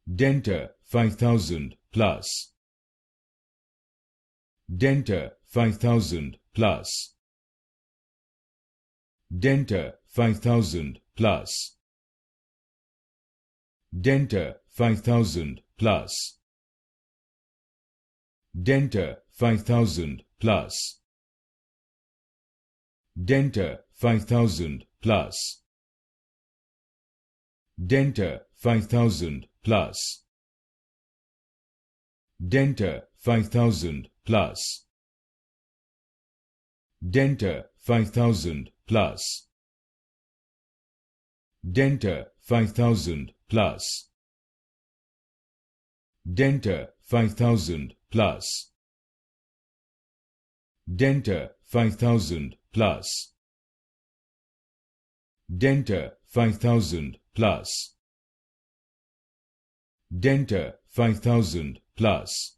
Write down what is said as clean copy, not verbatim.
Denta 5000 plus. Denta 5000 plus. Denta 5000 plus. Denta 5000 plus. Denta 5000 plus. Denta 5000 plus. Denta 5000 plus. Denta 5000 plus. Denta 5000 plus. Denta 5000 plus. Denta 5000 plus. Denta 5000 plus. Denta 5000 plus. Denta 5000 plus.